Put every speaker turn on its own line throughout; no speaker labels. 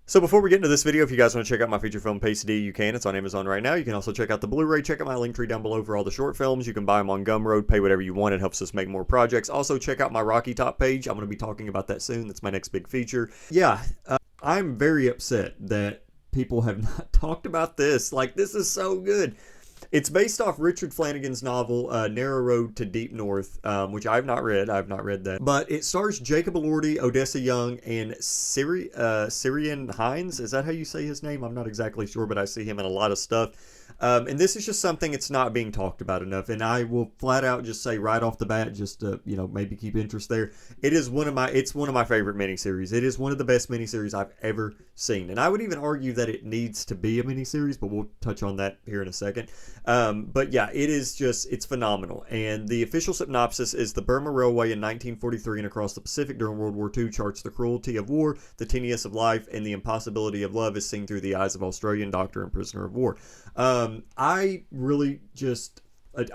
So before we get into this video, if you guys want to check out my feature film Pasty, you can. It's on Amazon right now. You can also check out the Blu-ray. Check out my link tree down below for all the short films. You can buy them on Gumroad. Pay whatever you want. It helps us make more projects. Also, check out my Rocky Top page. I'm going to be talking about that soon. That's my next big feature. Yeah, I'm very upset that people have not talked about this. Like, this is so good. It's based off Richard Flanagan's novel, Narrow Road to Deep North, which I have not read. I have not read that. But it stars Jacob Elordi, Odessa Young, and Syrian Hines. Is that how you say his name? I'm not exactly sure, but I see him in a lot of stuff. And this is just something it's not being talked about enough. And I will flat out just say right off the bat, just to, maybe keep interest there. It's one of my favorite miniseries. It is one of the best miniseries I've ever seen. And I would even argue that it needs to be a miniseries, but we'll touch on that here in a second. But yeah, it's phenomenal. And the official synopsis is: the Burma Railway in 1943 and across the Pacific during World War II charts the cruelty of war, the tedious of life, and the impossibility of love is seen through the eyes of Australian doctor and prisoner of war. I really just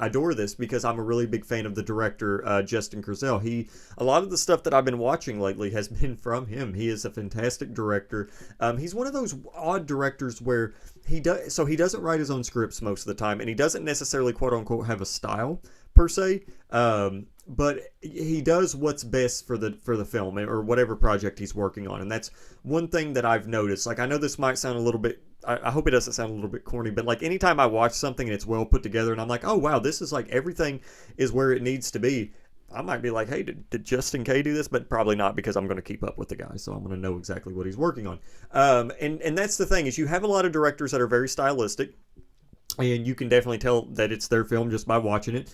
adore this because I'm a really big fan of the director, Justin Kurzel. A lot of the stuff that I've been watching lately has been from him. He is a fantastic director. He's one of those odd directors where he doesn't write his own scripts most of the time, and he doesn't necessarily quote unquote have a style per se. But he does what's best for the film or whatever project he's working on. And that's one thing that I've noticed. Like, I know this might sound a little bit, I hope it doesn't sound a little bit corny, but like anytime I watch something and it's well put together and I'm like, oh wow, this is like everything is where it needs to be, I might be like, hey, did Justin K do this? But probably not, because I'm going to keep up with the guy, so I'm going to know exactly what he's working on. And that's the thing, is you have a lot of directors that are very stylistic, and you can definitely tell that it's their film just by watching it.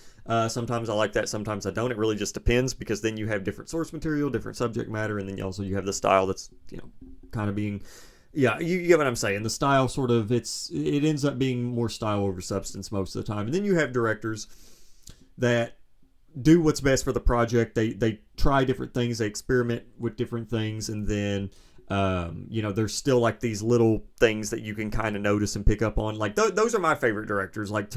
Sometimes I like that, sometimes I don't. It really just depends, because then you have different source material, different subject matter, and then you have the style that's, kind of being... Yeah, you get what I'm saying. The style sort of, it ends up being more style over substance most of the time. And then you have directors that do what's best for the project. They try different things, they experiment with different things, and then there's still like these little things that you can kind of notice and pick up on. Like those are my favorite directors. Like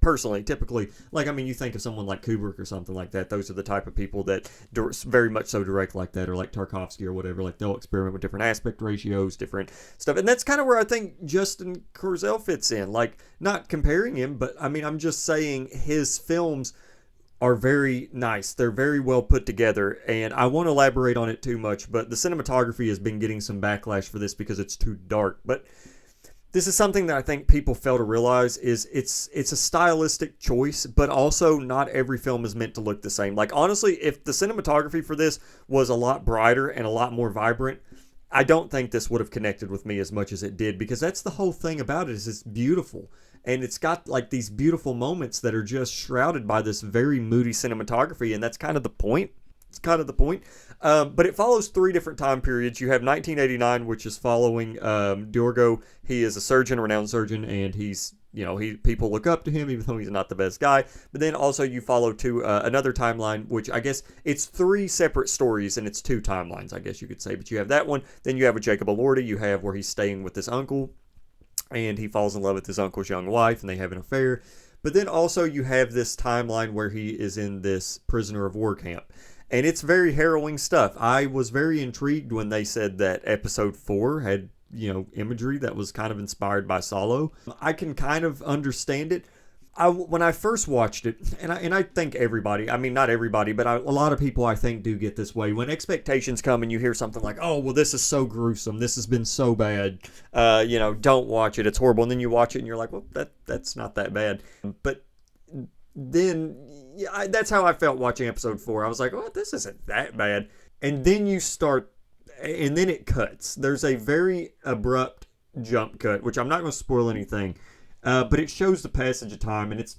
personally, typically, like, I mean, you think of someone like Kubrick or something like that. Those are the type of people that very much so direct like that, or like Tarkovsky or whatever. Like, they'll experiment with different aspect ratios, different stuff, and that's kind of where I think Justin Kurzel fits in. Like, not comparing him, but I mean, I'm just saying his films are very nice. They're very well put together, and I won't elaborate on it too much, but the cinematography has been getting some backlash for this because it's too dark. But this is something that I think people fail to realize, is it's a stylistic choice, but also not every film is meant to look the same. Like, honestly, if the cinematography for this was a lot brighter and a lot more vibrant, I don't think this would have connected with me as much as it did, because that's the whole thing about it, is it's beautiful. And it's got like these beautiful moments that are just shrouded by this very moody cinematography, and that's kind of the point. It's kind of the point. But it follows three different time periods. You have 1989, which is following Diogo. He is a renowned surgeon, and he's, people look up to him, even though he's not the best guy. But then also you follow to another timeline, which I guess it's three separate stories, and it's two timelines, I guess you could say. But you have that one. Then you have with Jacob Elordi. You have where he's staying with his uncle, and he falls in love with his uncle's young wife, and they have an affair. But then also you have this timeline where he is in this prisoner of war camp. And it's very harrowing stuff. I was very intrigued when they said that episode 4 had, imagery that was kind of inspired by Solo. I can kind of understand it. When I first watched it, and I think everybody, I mean, not everybody, but a lot of people, I think, do get this way. When expectations come and you hear something like, oh, well, this is so gruesome, this has been so bad, don't watch it, it's horrible. And then you watch it and you're like, well, that's not that bad. But then, yeah, that's how I felt watching episode 4. I was like, oh, this isn't that bad. And then and then it cuts. There's a very abrupt jump cut, which I'm not going to spoil anything. But it shows the passage of time, and it's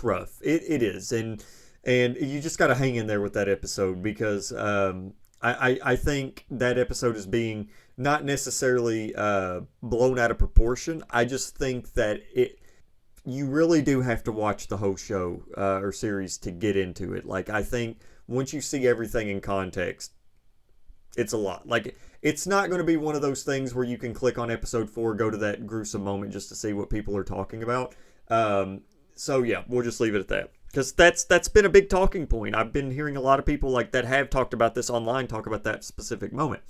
rough. It is, and you just got to hang in there with that episode, because I think that episode is being not necessarily blown out of proportion. I just think that you really do have to watch the whole show or series to get into it. Like, I think once you see everything in context, it's a lot. Like, it's not going to be one of those things where you can click on episode 4, go to that gruesome moment just to see what people are talking about. So yeah, we'll just leave it at that, because that's been a big talking point. I've been hearing a lot of people like that have talked about this online talk about that specific moment.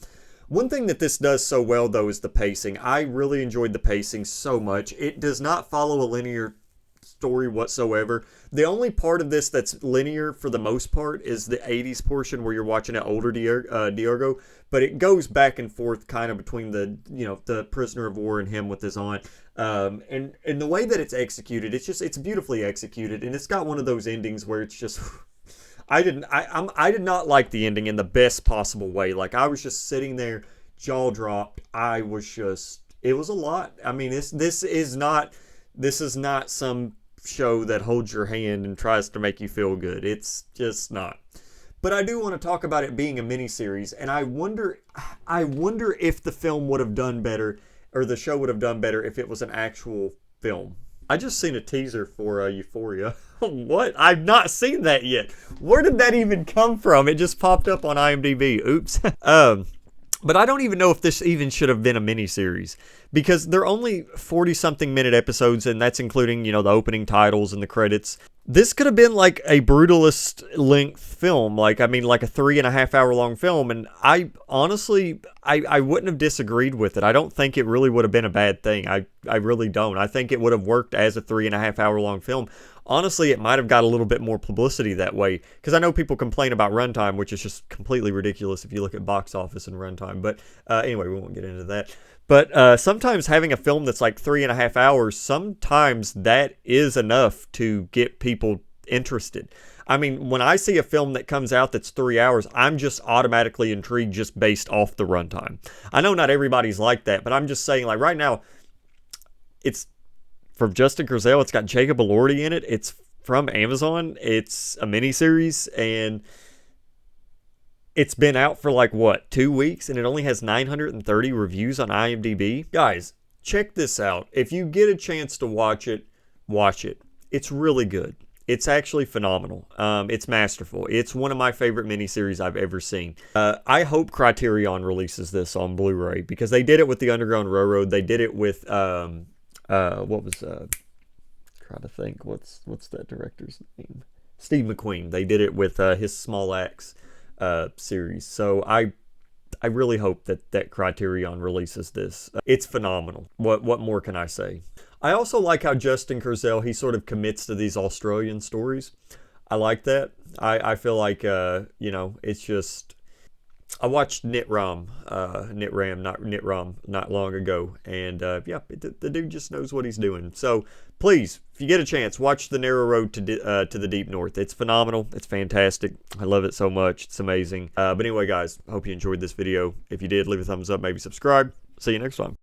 One thing that this does so well, though, is the pacing. I really enjoyed the pacing so much. It does not follow a linear story whatsoever. The only part of this that's linear for the most part is the 80s portion where you're watching an older Diogo, but it goes back and forth kind of between the prisoner of war and him with his aunt. And the way that it's executed, it's beautifully executed, and it's got one of those endings where it's just I did not like the ending in the best possible way. Like, I was just sitting there, jaw dropped. It was a lot. I mean, this is not some show that holds your hand and tries to make you feel good. It's just not. But I do want to talk about it being a miniseries, and I wonder if the film would have done better, or the show would have done better if it was an actual film. I just seen a teaser for Euphoria. What? I've not seen that yet. Where did that even come from? It just popped up on IMDb. Oops. But I don't even know if this even should have been a miniseries, because they're only 40-something minute episodes, and that's including, the opening titles and the credits. This could have been like a Brutalist length film, like a 3.5 hour long film, and I honestly wouldn't have disagreed with it. I don't think it really would have been a bad thing. I really don't. I think it would have worked as a 3.5 hour long film. Honestly, it might have got a little bit more publicity that way, because I know people complain about runtime, which is just completely ridiculous if you look at box office and runtime. But anyway, we won't get into that. But sometimes having a film that's like 3.5 hours, sometimes that is enough to get people interested. I mean, when I see a film that comes out that's 3 hours, I'm just automatically intrigued just based off the runtime. I know not everybody's like that, but I'm just saying, like, right now, it's from Justin Kurzel. It's got Jacob Elordi in it. It's from Amazon. It's a miniseries, and it's been out for 2 weeks, and it only has 930 reviews on IMDb. Guys, check this out. If you get a chance to watch it, watch it. It's really good. It's actually phenomenal. It's masterful. It's one of my favorite miniseries I've ever seen. I hope Criterion releases this on Blu-ray, because they did it with the Underground Railroad. They did it with trying to think, what's that director's name? Steve McQueen. They did it with his Small Axe series. So I really hope that Criterion releases this. It's phenomenal. What more can I say? I also like how Justin Kurzel, he sort of commits to these Australian stories. I like that. I feel like it's just, I watched Nitram not long ago, and the dude just knows what he's doing. So please, if you get a chance, watch The Narrow Road to the Deep North. It's phenomenal. It's fantastic. I love it so much. It's amazing. But anyway, guys, I hope you enjoyed this video. If you did, leave a thumbs up, maybe subscribe. See you next time.